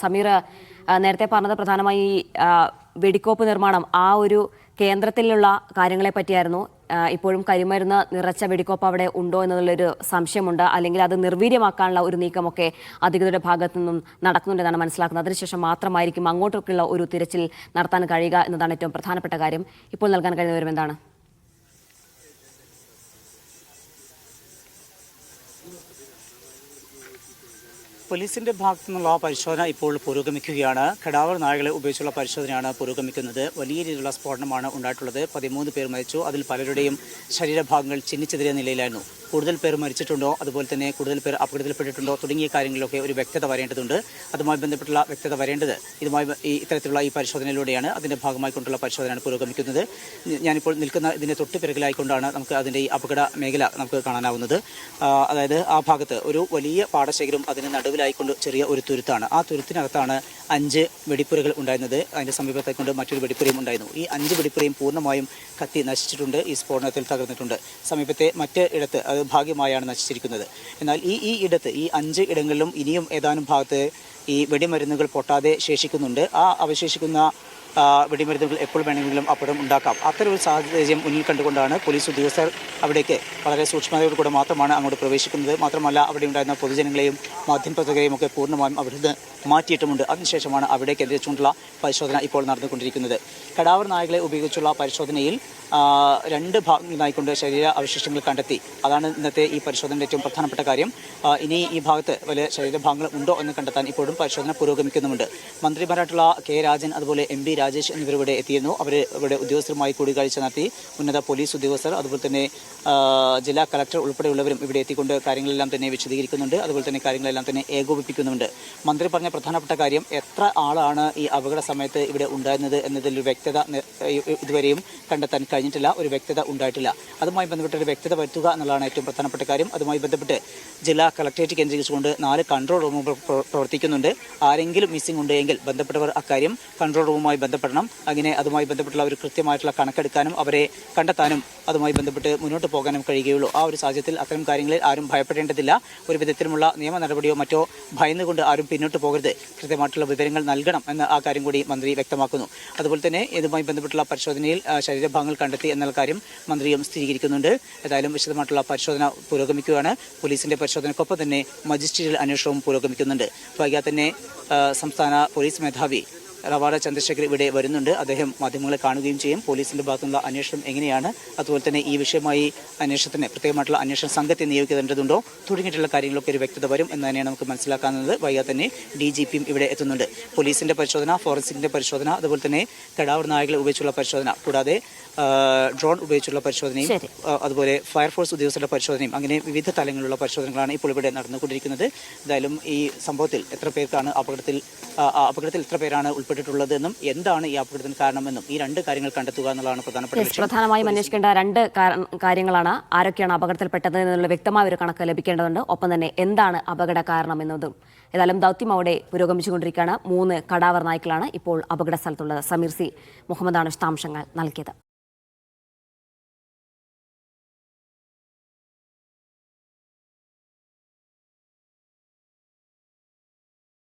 സമീർ നേരത്തെ പറഞ്ഞത് പ്രധാനമായി വെടിക്കോപ്പ് നിർമ്മാണം ആ ഒരു കേന്ദ്രത്തിലുള്ള കാര്യങ്ങളെ പറ്റിയായിരുന്നു. ഇപ്പോഴും കരിമരുന്ന് നിറച്ച വെടിക്കോപ്പ് അവിടെ ഉണ്ടോ എന്നുള്ളൊരു സംശയമുണ്ട്. അല്ലെങ്കിൽ അത് നിർവീര്യമാക്കാനുള്ള ഒരു നീക്കമൊക്കെ അധികൃതരുടെ ഭാഗത്തു നിന്നും നടക്കുന്നുണ്ടെന്നാണ് മനസ്സിലാക്കുന്നത്. അതിനുശേഷം മാത്രമായിരിക്കും അങ്ങോട്ടൊക്കെയുള്ള ഒരു തിരച്ചിൽ നടത്താൻ കഴിയുക എന്നതാണ് ഏറ്റവും പ്രധാനപ്പെട്ട കാര്യം. ഇപ്പോൾ നൽകാൻ കഴിയുന്ന വിവരം എന്താണ്? പോലീസിന്റെ ഭാഗത്തു നിന്നുള്ള പരിശോധന ഇപ്പോൾ പുരോഗമിക്കുകയാണ്. കടാവർ നായകളെ ഉപയോഗിച്ചുള്ള പരിശോധനയാണ് പുരോഗമിക്കുന്നത്. വലിയ രീതിയിലുള്ള സ്ഫോടനമാണ് ഉണ്ടായിട്ടുള്ളത്. 13 പേർ മരിച്ചു. അതിൽ പലരുടെയും ശരീരഭാഗങ്ങൾ ചിഹ്നിച്ചെതിരെ നിലയിലായിരുന്നു. കൂടുതൽ പേർ മരിച്ചിട്ടുണ്ടോ, അതുപോലെ തന്നെ കൂടുതൽ പേർ അപകടത്തിൽപ്പെട്ടിട്ടുണ്ടോ തുടങ്ങിയ കാര്യങ്ങളിലൊക്കെ ഒരു വ്യക്തത വരേണ്ടതുണ്ട്. അതുമായി ബന്ധപ്പെട്ടുള്ള വ്യക്തത വരേണ്ടത് ഇത്തരത്തിലുള്ള ഈ പരിശോധനയിലൂടെയാണ്. അതിന്റെ ഭാഗമായി കൊണ്ടുള്ള പരിശോധനയാണ് പുരോഗമിക്കുന്നത്. ഞാനിപ്പോൾ നിൽക്കുന്ന ഇതിന്റെ തൊട്ട് പിറകിലായിക്കൊണ്ടാണ് നമുക്ക് അതിന്റെ ഈ അപകട മേഖല നമുക്ക് കാണാനാവുന്നത്. അതായത് ആ ഭാഗത്ത് ഒരു വലിയ പാടശേഖരം അതിന് നടുവിലായിക്കൊണ്ട് ചെറിയ ഒരു തുരുത്താണ്. ആ തുരുത്തിനകത്താണ് 5 വെടിപ്പുരകൾ ഉണ്ടായിരുന്നത്. അതിന്റെ സമീപത്തേക്കൊണ്ട് മറ്റൊരു വെടിപ്പുരയും ഉണ്ടായിരുന്നു. ഈ 5 വെടിപ്പുരയും പൂർണ്ണമായും കത്തി നശിച്ചിട്ടുണ്ട്. ഈ സ്ഫോടനത്തിൽ തകർന്നിട്ടുണ്ട്. സമീപത്തെ മറ്റ് ഇടത്ത് അത് ഭാഗ്യമായാണ് നശിച്ചിരിക്കുന്നത്. എന്നാൽ ഈ ഇടത്ത് ഈ 5 ഇടങ്ങളിലും ഇനിയും ഏതാനും ഭാഗത്ത് ഈ വെടിമരുന്നുകൾ പൊട്ടാതെ ശേഷിക്കുന്നുണ്ട്. ആ അവശേഷിക്കുന്ന വെടിമരുന്നുകൾ എപ്പോൾ വേണമെങ്കിലും അപകടം ഉണ്ടാക്കാം. അത്തരമൊരു സാഹചര്യം മുന്നിൽ കണ്ടുകൊണ്ടാണ് പോലീസ് ഉദ്യോഗസ്ഥർ അവിടേക്ക് വളരെ സൂക്ഷ്മതയോടുകൂടെ മാത്രമാണ് അങ്ങോട്ട് പ്രവേശിക്കുന്നത്. മാത്രമല്ല അവിടെ ഉണ്ടായിരുന്ന പൊതുജനങ്ങളെയും മാധ്യമപ്രവർത്തകരെയും ഒക്കെ പൂർണ്ണമായും അവിടുന്ന് മാറ്റിയിട്ടുമുണ്ട്. അതിനുശേഷമാണ് അവിടെ കേന്ദ്രീകരിച്ചുകൊണ്ടുള്ള പരിശോധന ഇപ്പോൾ നടന്നുകൊണ്ടിരിക്കുന്നത്. കടാവർ നായകളെ ഉപയോഗിച്ചുള്ള പരിശോധനയിൽ 2 ഭാഗങ്ങളായിക്കൊണ്ട് ശരീര അവശിഷ്ടങ്ങൾ കണ്ടെത്തി. അതാണ് ഇന്നത്തെ ഈ പരിശോധനയുടെ ഏറ്റവും പ്രധാനപ്പെട്ട കാര്യം. ഇനി ഈ ഭാഗത്ത് വലിയ ശരീരഭാഗങ്ങൾ ഉണ്ടോ എന്ന് കണ്ടെത്താൻ ഇപ്പോഴും പരിശോധന പുരോഗമിക്കുന്നുമുണ്ട്. മന്ത്രിമാരായിട്ടുള്ള കെ രാജൻ അതുപോലെ എം പി രാജേഷ് എന്നിവരിവിടെ എത്തിയിരുന്നു. അവർ ഇവിടെ ഉദ്യോഗസ്ഥരുമായി കൂടിക്കാഴ്ച നടത്തി. ഉന്നത പോലീസ് ഉദ്യോഗസ്ഥർ അതുപോലെ തന്നെ ജില്ലാ കളക്ടർ ഉൾപ്പെടെയുള്ളവരും ഇവിടെ എത്തിക്കൊണ്ട് കാര്യങ്ങളെല്ലാം തന്നെ വിശദീകരിക്കുന്നുണ്ട്. അതുപോലെ തന്നെ കാര്യങ്ങളെല്ലാം തന്നെ ഏകോപിപ്പിക്കുന്നുണ്ട്. മന്ത്രി പറഞ്ഞ പ്രധാനപ്പെട്ട കാര്യം എത്ര ആളാണ് ഈ അപകട സമയത്ത് ഇവിടെ ഉണ്ടായിരുന്നത് എന്നതിൽ ഒരു വ്യക്തത ഇതുവരെയും കണ്ടെത്താൻ കഴിഞ്ഞിട്ടില്ല. ഒരു വ്യക്തത ഉണ്ടായിട്ടില്ല. അതുമായി ബന്ധപ്പെട്ട ഒരു വ്യക്തത വരുത്തുക എന്നുള്ളതാണ് ഏറ്റവും പ്രധാനപ്പെട്ട കാര്യം. അതുമായി ബന്ധപ്പെട്ട് ജില്ലാ കളക്ടറേറ്റ് കേന്ദ്രീകരിച്ചുകൊണ്ട് 4 കൺട്രോൾ റൂമുകൾ പ്രവർത്തിക്കുന്നുണ്ട്. ആരെങ്കിലും മിസ്സിംഗ് ഉണ്ടെങ്കിൽ ബന്ധപ്പെട്ടവർ അക്കാര്യം കൺട്രോൾ റൂമുമായി ബന്ധപ്പെടണം. അങ്ങനെ അതുമായി ബന്ധപ്പെട്ടുള്ള ഒരു കൃത്യമായിട്ടുള്ള കണക്കെടുക്കാനും അവരെ കണ്ടെത്താനും അതുമായി ബന്ധപ്പെട്ട് മുന്നോട്ട് പോകാനും കഴിയുകയുള്ളൂ. ആ ഒരു സാഹചര്യത്തിൽ അത്തരം കാര്യങ്ങളിൽ ആരും ഭയപ്പെടേണ്ടതില്ല. ഒരു വിധത്തിലുമുള്ള നിയമ നടപടിയോ മറ്റോ ഭയന്നുകൊണ്ട് ആരും പിന്നോട്ട് പോകരുത്. കൃത്യമായിട്ടുള്ള വിവരങ്ങൾ നൽകണം എന്ന ആ കാര്യം കൂടി മന്ത്രി വ്യക്തമാക്കുന്നു. അതുപോലെ തന്നെ ഇതുമായി ബന്ധപ്പെട്ടുള്ള പരിശോധനയിൽ ശരീരഭാഗങ്ങൾ കണ്ടെത്തി എന്നുള്ള കാര്യം മന്ത്രിയും സ്ഥിരീകരിക്കുന്നുണ്ട്. ഏതായാലും വിശദമായിട്ടുള്ള പരിശോധന പുരോഗമിക്കുകയാണ്. പോലീസിന്റെ പരിശോധനയ്ക്കൊപ്പം തന്നെ മജിസ്ട്രേറ്റ് അന്വേഷണവും പുരോഗമിക്കുന്നുണ്ട്. വൈകാതെ തന്നെ സംസ്ഥാന പോലീസ് മേധാവി റവാഡ ചന്ദ്രശേഖർ ഇവിടെ വരുന്നുണ്ട്. അദ്ദേഹം മാധ്യമങ്ങളെ കാണുകയും ചെയ്യും. പോലീസിന്റെ ഭാഗത്തുനിന്നുള്ള അന്വേഷണം എങ്ങനെയാണ്, അതുപോലെ തന്നെ ഈ വിഷയമായി അന്വേഷണത്തിന് പ്രത്യേകമായിട്ടുള്ള അന്വേഷണ സംഘത്തെ നിയോഗിക്കേണ്ടതുണ്ടോ തുടങ്ങിയിട്ടുള്ള കാര്യങ്ങളൊക്കെ ഒരു വ്യക്തത വരും എന്ന് തന്നെയാണ് നമുക്ക് മനസ്സിലാക്കാവുന്നത്. വൈകാതെ തന്നെ DGPയും ഇവിടെ എത്തുന്നുണ്ട്. പോലീസിന്റെ പരിശോധന, ഫോറൻസിക്കിന്റെ പരിശോധന, അതുപോലെ തന്നെ കടാവർ നായകളെ ഉപയോഗിച്ചുള്ള പരിശോധന, കൂടാതെ ഡ്രോൺ ഉപയോഗിച്ചുള്ള പരിശോധനയും അതുപോലെ ഫയർഫോഴ്സ് ഉദ്യോഗസ്ഥരുടെ പരിശോധനയും അങ്ങനെ വിവിധ തലങ്ങളിലുള്ള പരിശോധനകളാണ് ഇപ്പോൾ ഇവിടെ നടന്നുകൊണ്ടിരിക്കുന്നത്. എന്തായാലും ഈ സംഭവത്തിൽ എത്ര പേർക്കാണ് അപകടത്തിൽ എത്ര പേരാണ് ഉൾപ്പെട്ടിട്ടുള്ളത് എന്നും എന്താണ് ഈ അപകടത്തിന് കാരണമെന്നും ഈ 2 കാര്യങ്ങൾ കണ്ടെത്തുക എന്നുള്ളതാണ് പ്രധാനമായും അന്വേഷിക്കേണ്ട 2 കാര്യങ്ങളാണ്. ആരൊക്കെയാണ് അപകടത്തിൽപ്പെട്ടത് എന്നുള്ള വ്യക്തമായ ഒരു കണക്ക് ലഭിക്കേണ്ടതുണ്ട്. ഒപ്പം തന്നെ എന്താണ് അപകട കാരണം എന്നതും. ഏതായാലും ദൗത്യം അവിടെ പുരോഗമിച്ചുകൊണ്ടിരിക്കുകയാണ്. 3 കടാവർ നായ്ക്കളാണ് ഇപ്പോൾ അപകട സ്ഥലത്തുള്ളത്. സമീർ സി മുഹമ്മദാണ് വിശദാംശങ്ങൾ നൽകിയത്.